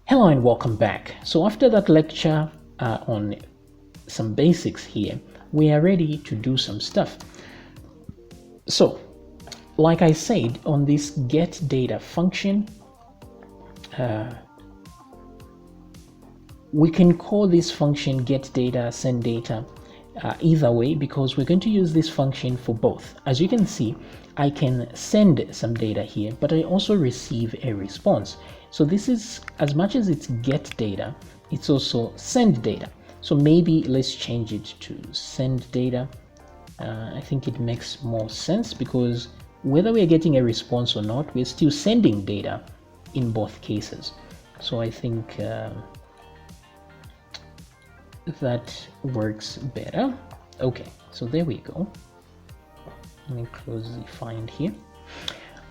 Hello and welcome back. So after that lecture on some basics here, we are ready to do some stuff. So like I said, on this get data function, we can call this function get data, send data, either way, because we're going to use this function for both. As you can see, I can send some data here, but I also receive a response. So this is, as much as it's get data, it's also send data. So maybe let's change it to send data. I think it makes more sense because whether we're getting a response or not, we're still sending data in both cases. So I think that works better. Okay, so there we go. Let me close the find here.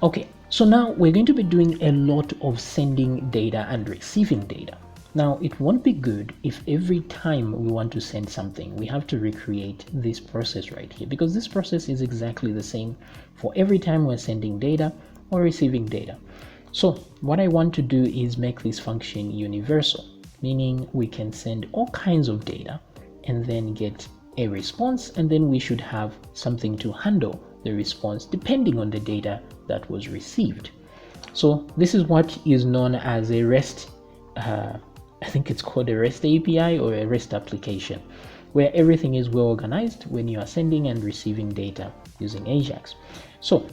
Okay, so now we're going to be doing a lot of sending data and receiving data. Now it won't be good if every time we want to send something we have to recreate this process right here, because this process is exactly the same for every time we're sending data or receiving data. So what I want to do is make this function universal, meaning we can send all kinds of data and then get a response, and then we should have something to handle the response depending on the data that was received. So this is what is known as a REST, I think it's called a REST API or a REST application, where everything is well organized when you are sending and receiving data using AJAX. So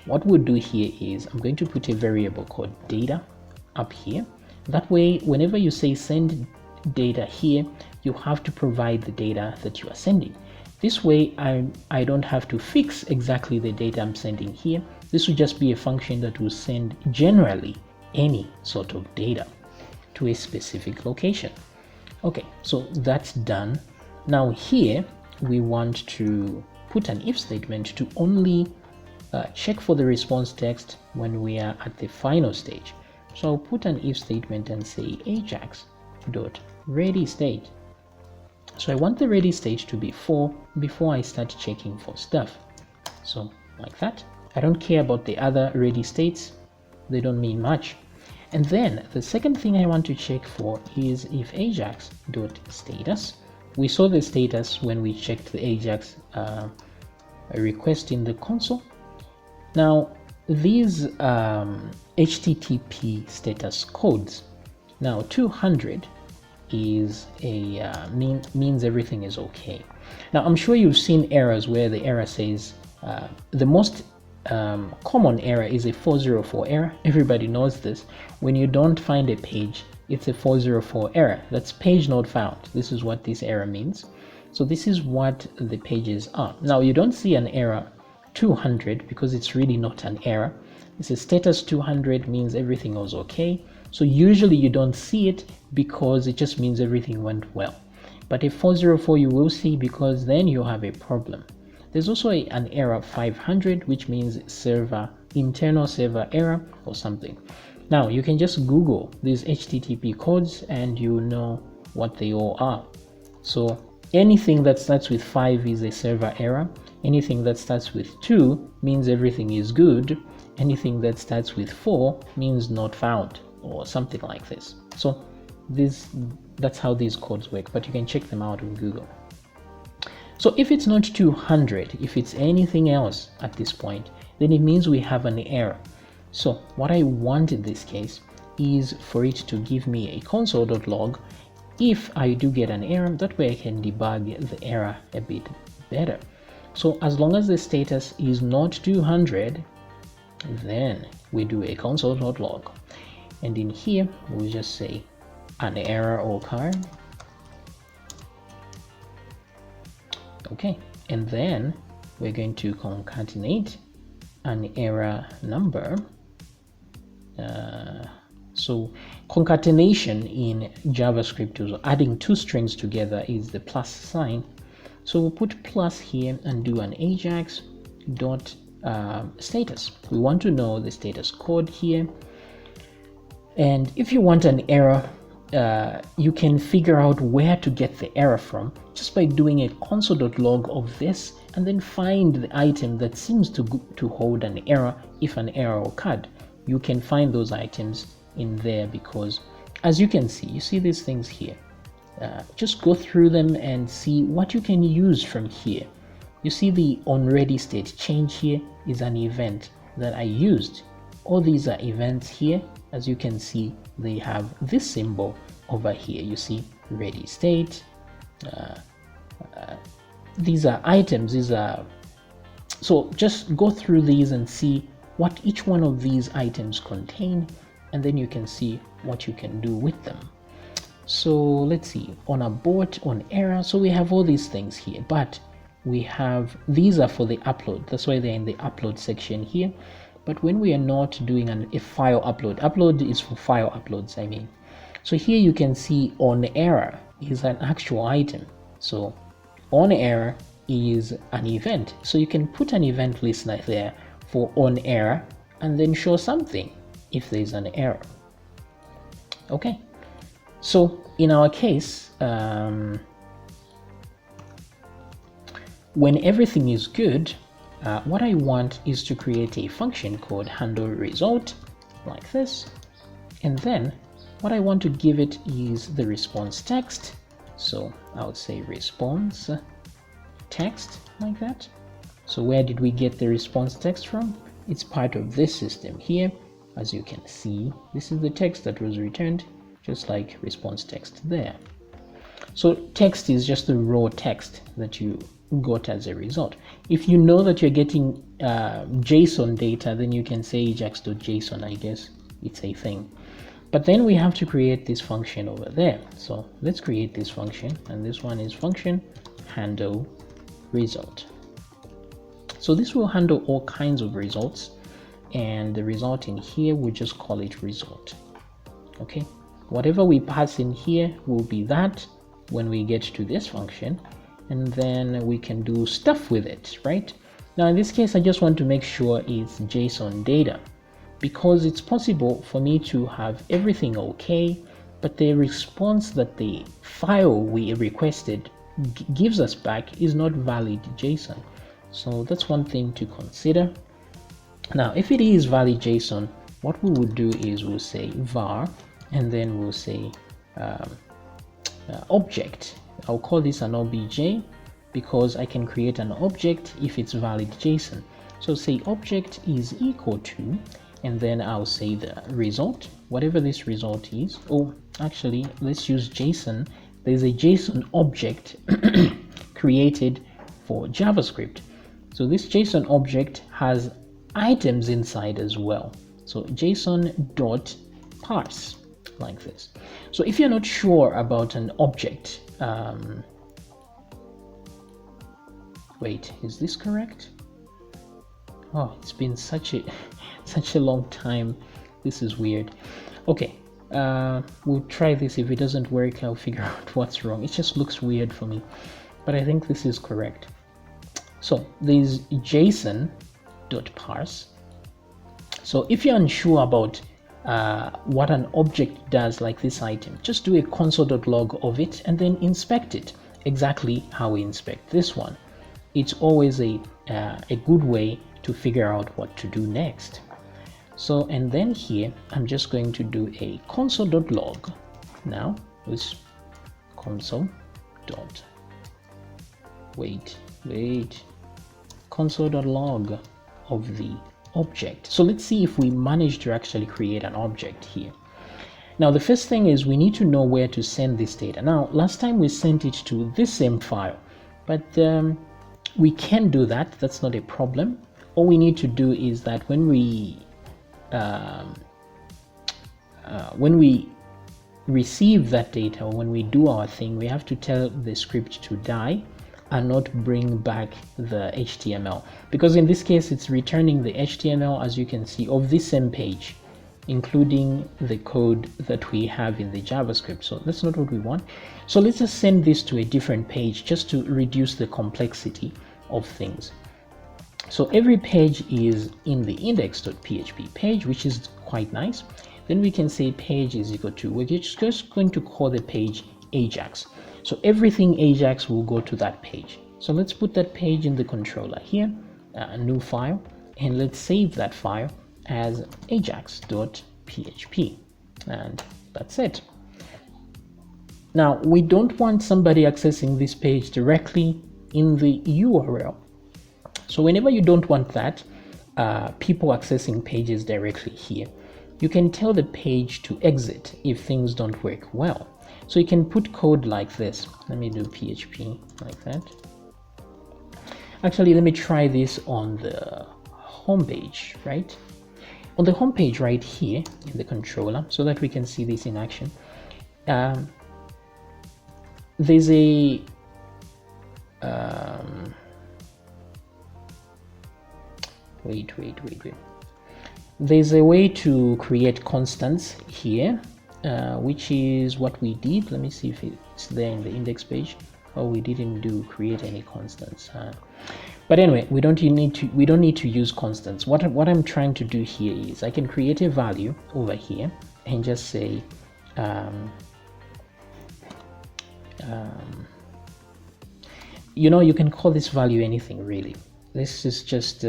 what we'll do here is I'm going to put a variable called data up here. That way, whenever you say send data here, you have to provide the data that you are sending. This way, I don't have to fix exactly the data I'm sending here. This will just be a function that will send generally any sort of data to a specific location. Okay, so that's done. Now here, we want to put an if statement to only check for the response text when we are at the final stage. So I'll put an if statement and say ajax.readyState. So I want the ready state to be 4 before I start checking for stuff. So like that. I don't care about the other ready states. They don't mean much. And then the second thing I want to check for is if ajax.status. We saw the status when we checked the AJAX request in the console. Now these HTTP status codes, now 200 is a means everything is okay. Now I'm sure you've seen errors where the error says the most common error is a 404 error. Everybody knows this. When you don't find a page, it's a 404 error. That's page not found. This is what this error means. So this is what the pages are. Now you don't see an error 200 because it's really not an error. It's a status 200 means everything was okay. So usually you don't see it because it just means everything went well. But a 404 you will see because then you have a problem. There's also an error 500, which means internal server error or something. Now you can just Google these HTTP codes and you know what they all are. So anything that starts with 5 is a server error. Anything that starts with 2 means everything is good. Anything that starts with 4 means not found or something like this. So that's how these codes work, but you can check them out on Google. So if it's not 200, if it's anything else at this point, then it means we have an error. So what I want in this case is for it to give me a console.log if I do get an error. That way I can debug the error a bit better. So as long as the status is not 200, then we do a console.log. And in here, we'll just say an error occurred. Okay, and then we're going to concatenate an error number. So concatenation in JavaScript, is adding two strings together, is the plus sign. So we'll put plus here and do an AJAX dot status. We want to know the status code here. And if you want an error, you can figure out where to get the error from just by doing a console.log of this and then find the item that seems to hold an error if an error occurred. You can find those items in there because as you can see, you see these things here. Just go through them and see what you can use from here. You see the onReady state change here is an event that I used. All these are events here. As you can see, they have this symbol over here. You see ready state. These are items. So just go through these and see what each one of these items contain, and then you can see what you can do with them. So let's see, on abort, on error. So we have all these things here, but we have, these are for the upload. That's why they're in the upload section here. But when we are not doing a file upload is for file uploads, I mean. So here you can see on error is an actual item. So on error is an event. So you can put an event listener there for on error and then show something if there's an error. Okay, so in our case, when everything is good, what I want is to create a function called handle result like this, and then what I want to give it is the response text. So I would say response text like that. So where did we get the response text from? It's part of this system here. As you can see, this is the text that was returned, just like response text there. So text is just the raw text that you got as a result. If you know that you're getting JSON data, then you can say ajax.json. I guess it's a thing. But then we have to create this function over there. So let's create this function, and this one is function handle result. So this will handle all kinds of results, and the result in here, we just call it result. Okay, whatever we pass in here will be that when we get to this function, and then we can do stuff with it, right? Now in this case, I just want to make sure it's JSON data, because it's possible for me to have everything okay, but the response that the file we requested gives us back is not valid JSON. So that's one thing to consider. Now, if it is valid JSON, what we would do is we'll say var, and then we'll say object. I'll call this an obj because I can create an object if it's valid JSON. So say object is equal to, and then I'll say the result, whatever this result is. Oh, actually, let's use JSON. There's a JSON object created for JavaScript. So this JSON object has items inside as well. So JSON.parse like this. So if you're not sure about an object, wait, is this correct? Oh, it's been such a long time. This is weird. Okay, we'll try this. If it doesn't work, I'll figure out what's wrong. It just looks weird for me, but I think this is correct. So there's JSON.parse. So if you're unsure about what an object does, like this item, just do a console.log of it and then inspect it exactly how we inspect this one. It's always a good way to figure out what to do next. So, and then here I'm just going to do a console.log. Now this console.log of the object. So let's see if we manage to actually create an object here. Now the first thing is we need to know where to send this data. Now last time we sent it to this same file, but we can do that. That's not a problem. All we need to do is that when we receive that data, or when we do our thing, we have to tell the script to die and not bring back the HTML, because in this case it's returning the HTML, as you can see, of this same page, including the code that we have in the JavaScript. So that's not what we want. So let's just send this to a different page just to reduce the complexity of things. So every page is in the index.php page, which is quite nice. Then we can say page is equal to, we're just going to call the page AJAX. So everything AJAX will go to that page. So let's put that page in the controller here, a new file, and let's save that file as ajax.php, and That's it. Now, we don't want somebody accessing this page directly in the URL. So whenever you don't want that, people accessing pages directly here, you can tell the page to exit if things don't work well. So you can put code like this. Let me do PHP like that. Actually, let me try this on the home page, right? On the home page right here in the controller, so that we can see this in action. There's a wait. There's a way to create constants here, which is what we did. Let me see if it's there in the index page. Oh, we didn't create any constants. But anyway, we don't need to use constants. What I'm trying to do here is I can create a value over here and just say you know, you can call this value anything really. This is just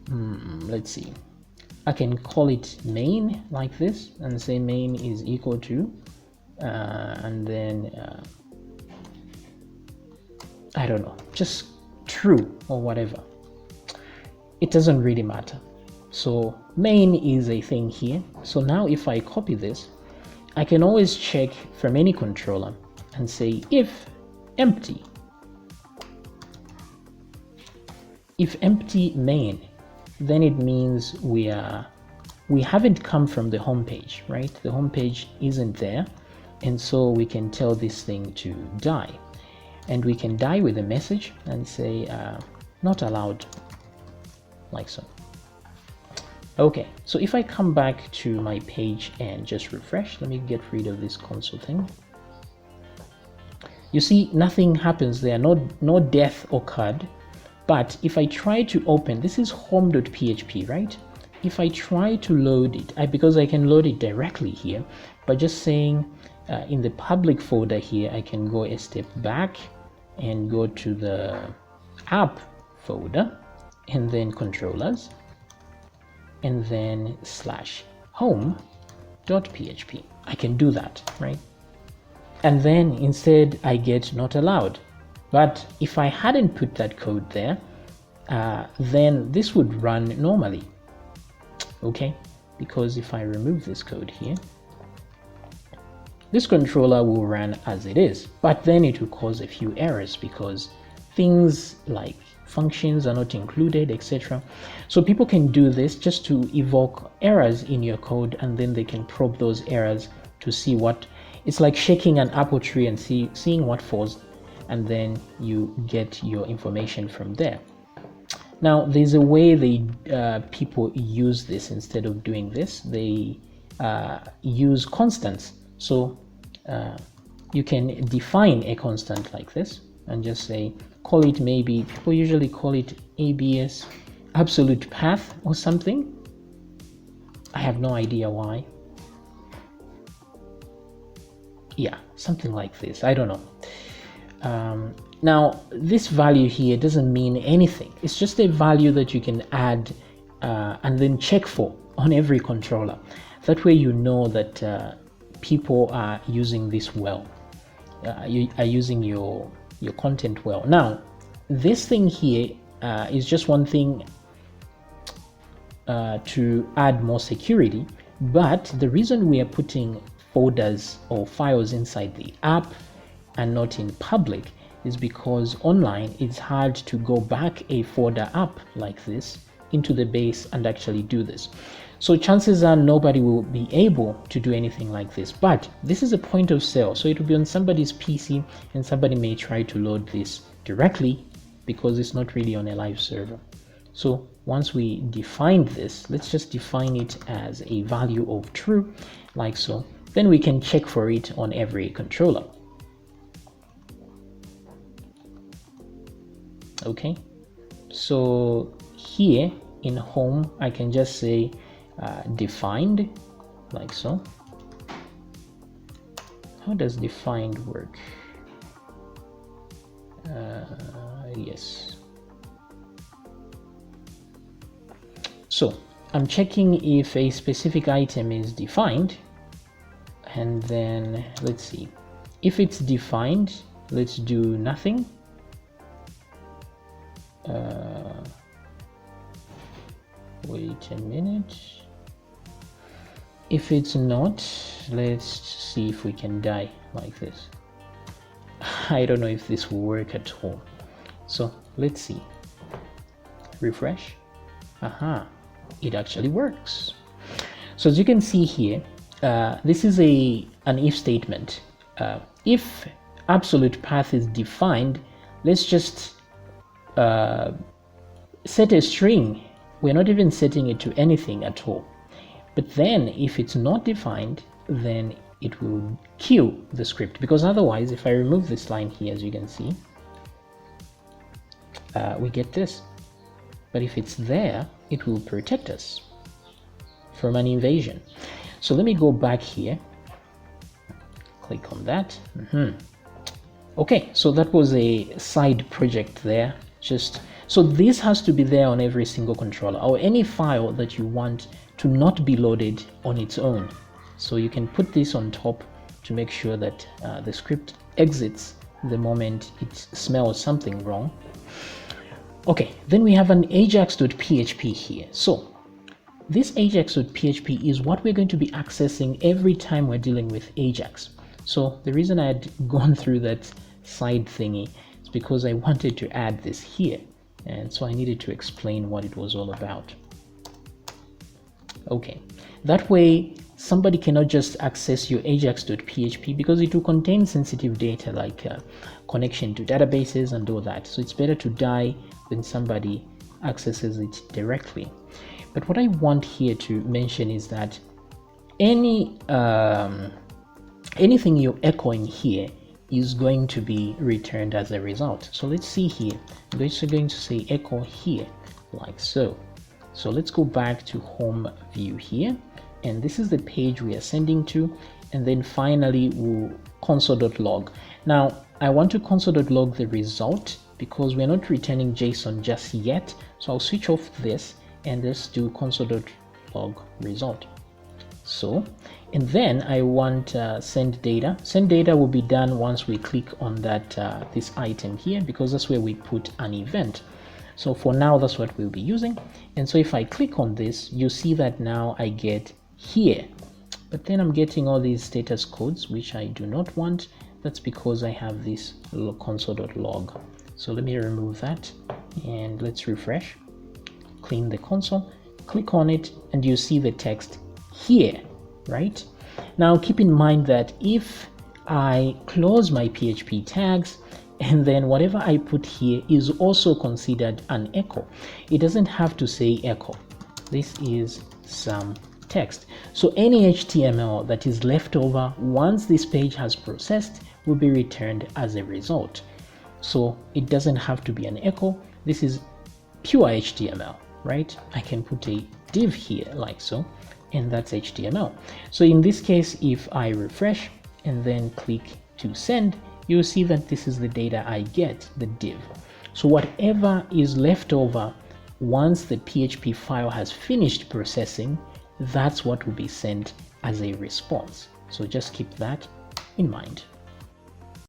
let's see, I can call it main like this and say main is equal to and then I don't know, just true or whatever. It doesn't really matter. So main is a thing here. So now if I copy this, I can always check from any controller and say if empty main, then it means we haven't come from the home page, right? The home page isn't there, and so we can tell this thing to die, and we can die with a message and say not allowed, like so. Okay, so if I come back to my page and just refresh, let me get rid of this console thing. You see, nothing happens there, no death occurred. But if I try to open, this is home.php, right? If I try to load it, because I can load it directly here, by just saying in the public folder here, I can go a step back and go to the app folder and then controllers and then /home.php. I can do that, right? And then instead I get not allowed. But if I hadn't put that code there, then this would run normally, okay? Because if I remove this code here, this controller will run as it is, but then it will cause a few errors because things like functions are not included, etc. So people can do this just to evoke errors in your code, and then they can probe those errors to see what, it's like shaking an apple tree and seeing what falls, and then you get your information from there. Now there's a way people use this. Instead of doing this, they use constants. So you can define a constant like this and just say, call it, maybe people usually call it ABS, absolute path or something. I have no idea why. Yeah, something like this, I don't know. Now this value here doesn't mean anything. It's just a value that you can add and then check for on every controller. That way you know that people are using this well, you are using your content well. Now this thing here is just one thing to add more security, but the reason we are putting folders or files inside the app and not in public is because online it's hard to go back a folder up like this into the base and actually do this. So chances are nobody will be able to do anything like this, but this is a point of sale, so it will be on somebody's PC and somebody may try to load this directly because it's not really on a live server. So once we define this, let's just define it as a value of true, like so. Then we can check for it on every controller. Okay, so here in home I can just say defined, like so. How does defined work? Yes. So I'm checking if a specific item is defined, and then let's see. If it's defined, let's do nothing. Wait a minute. If it's not, let's see if we can die like this. I don't know if this will work at all. So let's see. Refresh. Aha, it actually works. So as you can see here, this is an if statement. If absolute path is defined, let's just set a string. We're not even setting it to anything at all. But then if it's not defined, then it will kill the script, because otherwise, if I remove this line here, as you can see, we get this. But if it's there, it will protect us from an invasion. So let me go back here, click on that. Okay, so that was a side project there. So this has to be there on every single controller, or any file that you want to not be loaded on its own. So you can put this on top to make sure that the script exits the moment it smells something wrong. Okay, then we have an ajax.php here. So this ajax.php is what we're going to be accessing every time we're dealing with Ajax. So the reason I had gone through that side thingy is because I wanted to add this here. And so I needed to explain what it was all about. Okay, that way somebody cannot just access your ajax.php because it will contain sensitive data like connection to databases and all that. So it's better to die when somebody accesses it directly. But what I want here to mention is that anything you're echoing here is going to be returned as a result. So let's see here. I'm also going to say echo here like so. So let's go back to home view here, and this is the page we are sending to, and then finally we'll console.log. Now I want to console.log the result because we're not returning JSON just yet. So I'll switch off this and let's do console.log result. So, and then I want send data. Send data will be done once we click on that this item here, because that's where we put an event. So for now, that's what we'll be using. And so if I click on this, you see that now I get here, but then I'm getting all these status codes, which I do not want. That's because I have this little console.log. So let me remove that and let's refresh, clean the console, click on it, and you see the text here, right? Now keep in mind that if I close my PHP tags and then whatever I put here is also considered an echo, it doesn't have to say echo. This is some text. So any HTML that is left over once this page has processed will be returned as a result. So it doesn't have to be an echo. This is pure HTML, right? I can put a div here like so, and that's HTML. So in this case, if I refresh and then click to send, you'll see that this is the data I get, the div. So whatever is left over once the PHP file has finished processing, that's what will be sent as a response. So just keep that in mind.